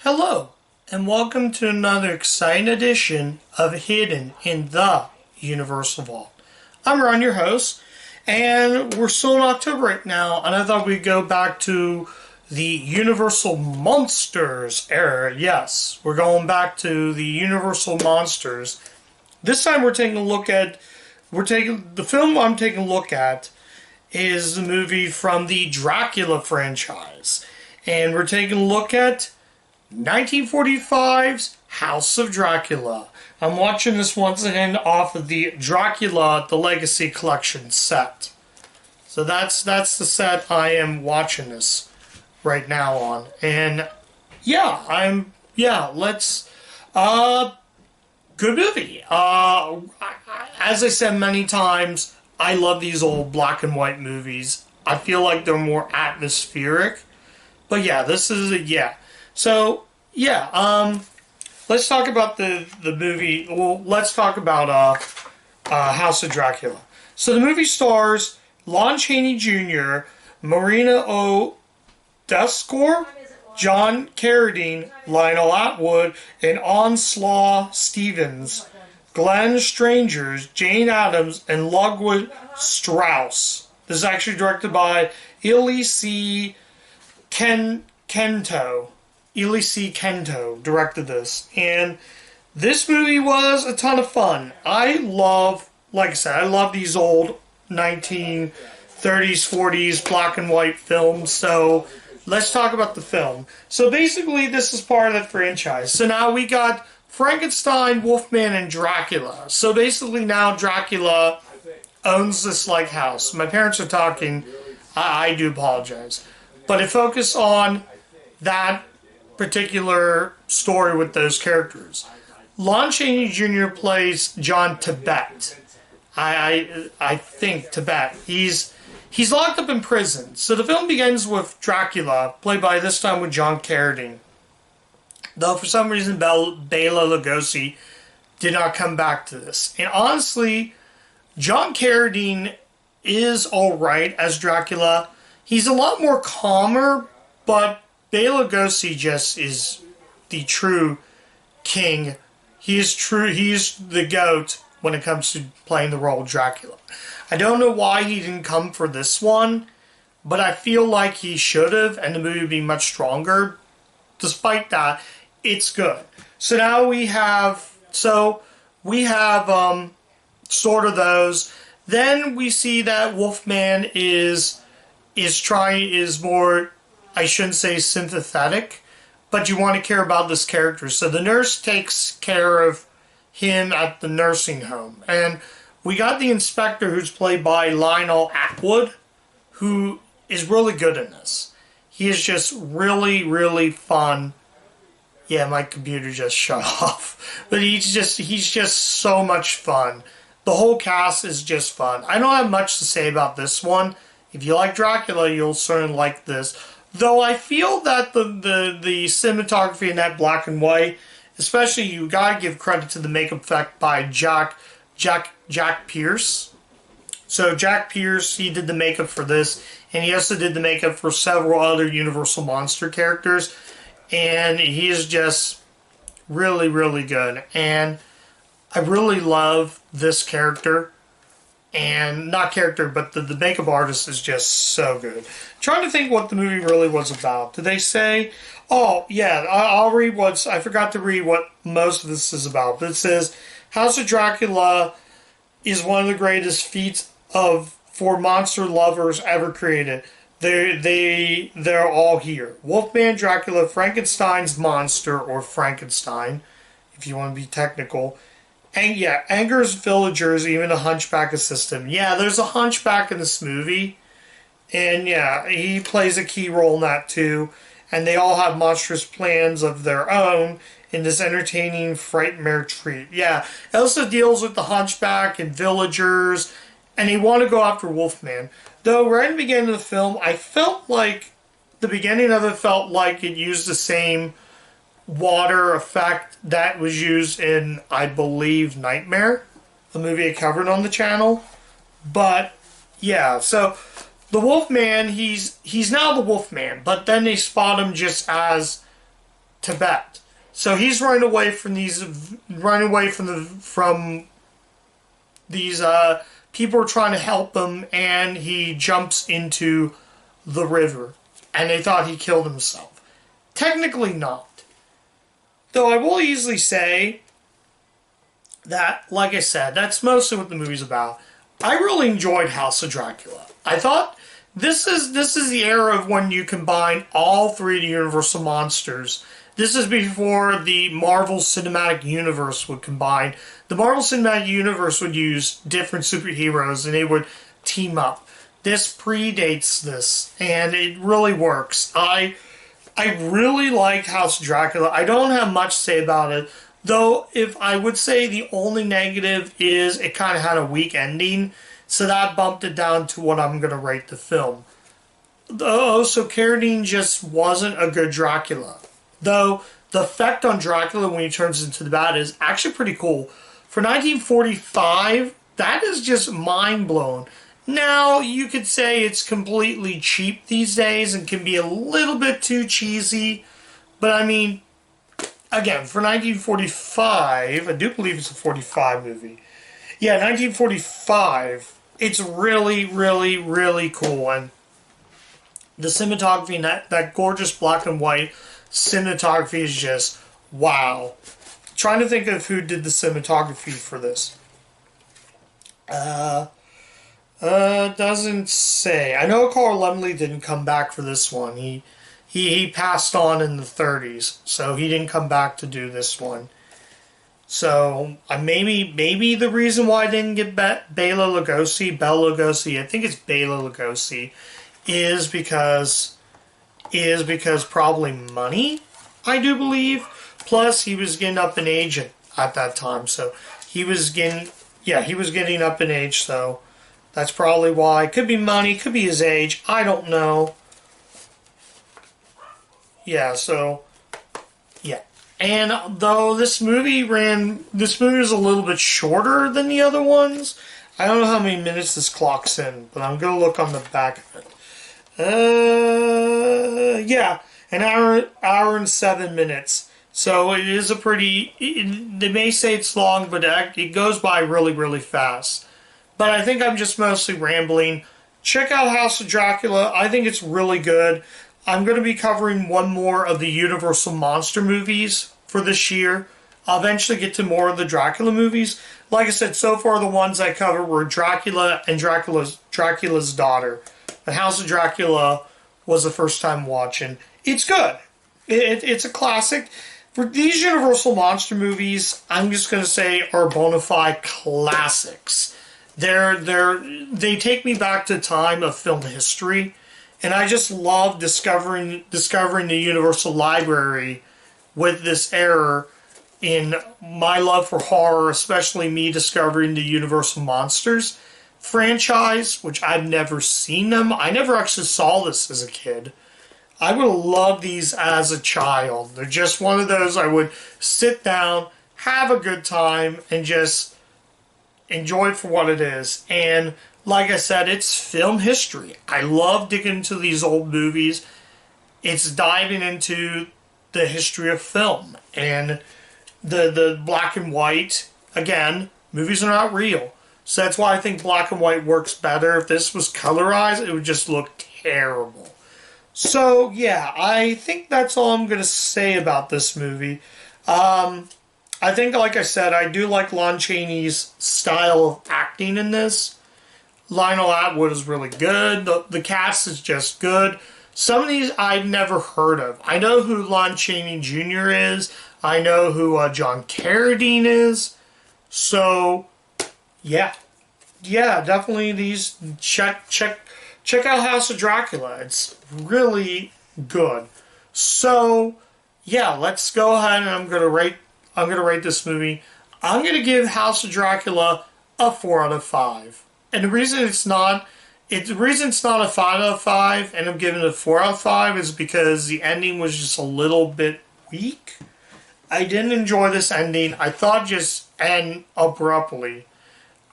Hello, and welcome to another exciting edition of Hidden in the Universal Vault. I'm Ron, your host, and we're still in October right now, and I thought we'd go back to the Universal Monsters era. Yes, we're going back to the Universal Monsters. This time the film I'm taking a look at is the movie from the Dracula franchise. And we're taking a look at 1945's House of Dracula. I'm watching this once again off of the Dracula The Legacy Collection set. So that's the set I am watching this right now on. And good movie. As I said many times, I love these old black and white movies. I feel like they're more atmospheric. But yeah, this is So let's talk about the movie. Well, let's talk about House of Dracula. So the movie stars Lon Chaney Jr., Marina O'Driscoll, John Carradine, Lionel Atwood, and Onslaught Stevens, Glenn Strangers, Jane Addams, and Ludwig Strauss. This is actually directed by Ely C. Kento. Ely C. Kento directed this. And this movie was a ton of fun. I love these old 1930s, 40s black and white films. So let's talk about the film. So basically this is part of the franchise. So now we got Frankenstein, Wolfman, and Dracula. So basically now Dracula owns this house. My parents are talking. I do apologize. But it focused on that particular story with those characters. Lon Chaney Jr. plays John Tibet. I think Tibet. He's locked up in prison. So the film begins with Dracula, played by this time with John Carradine. Though for some reason Bela Lugosi did not come back to this. And honestly, John Carradine is alright as Dracula. He's a lot more calmer, but Bela Lugosi just is the true king. He's the GOAT when it comes to playing the role of Dracula. I don't know why he didn't come for this one, but I feel like he should have, and the movie would be much stronger. Despite that, it's good. So now we have sort of those. Then we see that Wolfman is more, I shouldn't say sympathetic, but you want to care about this character. So the nurse takes care of him at the nursing home. And we got the inspector, who's played by Lionel Atwood, who is really good in this. He is just really, really fun. Yeah, my computer just shut off. But he's just so much fun. The whole cast is just fun. I don't have much to say about this one. If you like Dracula, you'll certainly like this. Though I feel that the cinematography in that black and white, especially, you gotta give credit to the makeup effect by Jack Pierce. So Jack Pierce, he did the makeup for this, and he also did the makeup for several other Universal Monster characters. And he is just really, really good. And I really love this character. And not character, but the makeup artist is just so good. Trying to think what the movie really was about. Did they say? Oh, yeah, I'll read I forgot to read what most of this is about. But it says, House of Dracula is one of the greatest feats for monster lovers ever created. They're all here. Wolfman, Dracula, Frankenstein's monster, or Frankenstein, if you want to be technical. And yeah, angers villagers, even a hunchback assistant. Yeah, there's a hunchback in this movie. And yeah, he plays a key role in that too. And they all have monstrous plans of their own in this entertaining frightmare treat. Yeah, it also deals with the hunchback and villagers. And they want to go after Wolfman. Though right in the beginning of the film, I felt like the beginning of it felt like it used the same water effect that was used in, I believe, Nightmare, the movie I covered on the channel. But yeah, so the Wolfman, he's now the Wolfman, but then they spot him just as Tibet. So he's running away from these people are trying to help him, and he jumps into the river, and they thought he killed himself. Technically not. Though I will easily say that, like I said, that's mostly what the movie's about. I really enjoyed House of Dracula. I thought this is the era of when you combine all three of the Universal monsters. This is before the Marvel Cinematic Universe would combine. The Marvel Cinematic Universe would use different superheroes and they would team up. This predates this, and it really works. I really liked House of Dracula. I don't have much to say about it, though if I would say the only negative is it kind of had a weak ending, so that bumped it down to what I'm going to rate the film. Oh, so Carradine just wasn't a good Dracula. Though the effect on Dracula when he turns into the bat is actually pretty cool. For 1945, that is just mind-blowing. Now, you could say it's completely cheap these days and can be a little bit too cheesy. But I mean, again, for 1945, I do believe it's a 45 movie. Yeah, 1945, it's really, really, really cool. And the cinematography and that gorgeous black and white cinematography is just wow. Trying to think of who did the cinematography for this. Doesn't say. I know Carl Laemmle didn't come back for this one. He passed on in the 30s, so he didn't come back to do this one. So maybe the reason why I didn't get Bela Lugosi, I think it's Bela Lugosi, is because probably money, I do believe. Plus, he was getting up in age at that time, so he was getting up in age, so that's probably why. Could be money, could be his age, I don't know. Yeah, so, yeah. And though this movie is a little bit shorter than the other ones. I don't know how many minutes this clocks in, but I'm going to look on the back of it. Yeah, an hour and 7 minutes. So it is a pretty, they may say it's long, but it goes by really, really fast. But I think I'm just mostly rambling. Check out House of Dracula. I think it's really good. I'm going to be covering one more of the Universal Monster movies for this year. I'll eventually get to more of the Dracula movies. Like I said, so far the ones I covered were Dracula and Dracula's daughter. The House of Dracula was the first time watching. It's good. It's a classic. For these Universal Monster movies, I'm just going to say are bona fide classics. They take me back to a time of film history, and I just love discovering the Universal Library with this era in my love for horror, especially me discovering the Universal Monsters franchise, which I've never seen them. I never actually saw this as a kid. I would have loved these as a child. They're just one of those I would sit down, have a good time, and just enjoy it for what it is. And like I said, it's film history. I love digging into these old movies. It's diving into the history of film. And the black and white, again, movies are not real. So that's why I think black and white works better. If this was colorized, it would just look terrible. So, yeah, I think that's all I'm going to say about this movie. I think, like I said, I do like Lon Chaney's style of acting in this. Lionel Atwood is really good. The cast is just good. Some of these I've never heard of. I know who Lon Chaney Jr. is. I know who John Carradine is. So, yeah. Yeah, definitely these check out House of Dracula. It's really good. So, yeah, let's go ahead and I'm gonna rate this movie. I'm gonna give House of Dracula a 4 out of 5. And the reason it's not a 5 out of 5 and I'm giving it a 4 out of 5 is because the ending was just a little bit weak. I didn't enjoy this ending. I thought it just end abruptly.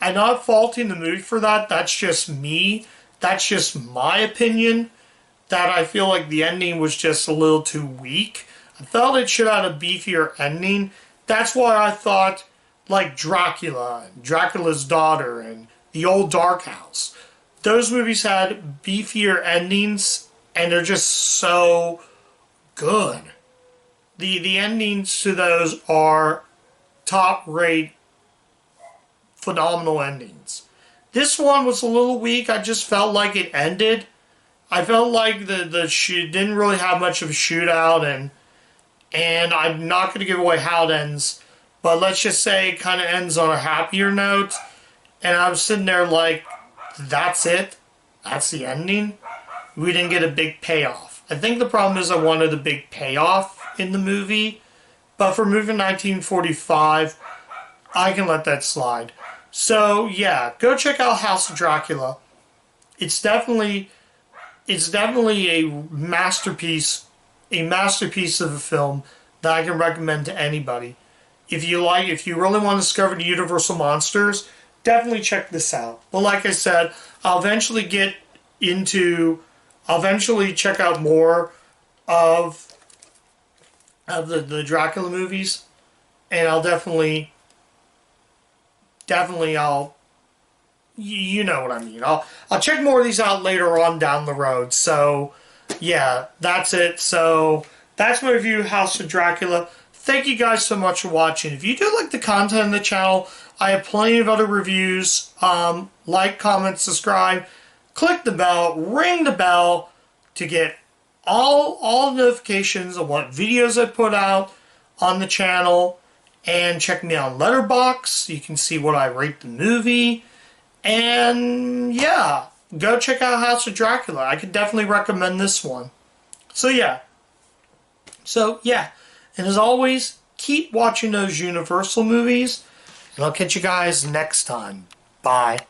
I'm not faulting the movie for that. That's just me. That's just my opinion. That I feel like the ending was just a little too weak. I felt it should have a beefier ending. That's why I thought, like Dracula, and Dracula's Daughter, and The Old Dark House, those movies had beefier endings, and they're just so good. The endings to those are top-rate, phenomenal endings. This one was a little weak. I just felt like it ended. I felt like the shoot didn't really have much of a shootout, and I'm not going to give away how it ends, but let's just say it kind of ends on a happier note. And I was sitting there like, that's it? That's the ending? We didn't get a big payoff. I think the problem is I wanted a big payoff in the movie, but for movie 1945, I can let that slide. So yeah, go check out House of Dracula. It's definitely a masterpiece of a film that I can recommend to anybody. If you really want to discover the Universal monsters, definitely check this out. But like I said, I'll eventually check out more of the Dracula movies, and I'll definitely you know what I mean. I'll check more of these out later on down the road. So yeah, that's it. So that's my review of House of Dracula. Thank you guys so much for watching. If you do like the content on the channel, I have plenty of other reviews. Like, comment, subscribe, click the bell, ring the bell to get all notifications of what videos I put out on the channel. And check me out on Letterboxd. You can see what I rate the movie. And yeah, go check out House of Dracula. I could definitely recommend this one. So yeah. And as always, keep watching those Universal movies. And I'll catch you guys next time. Bye.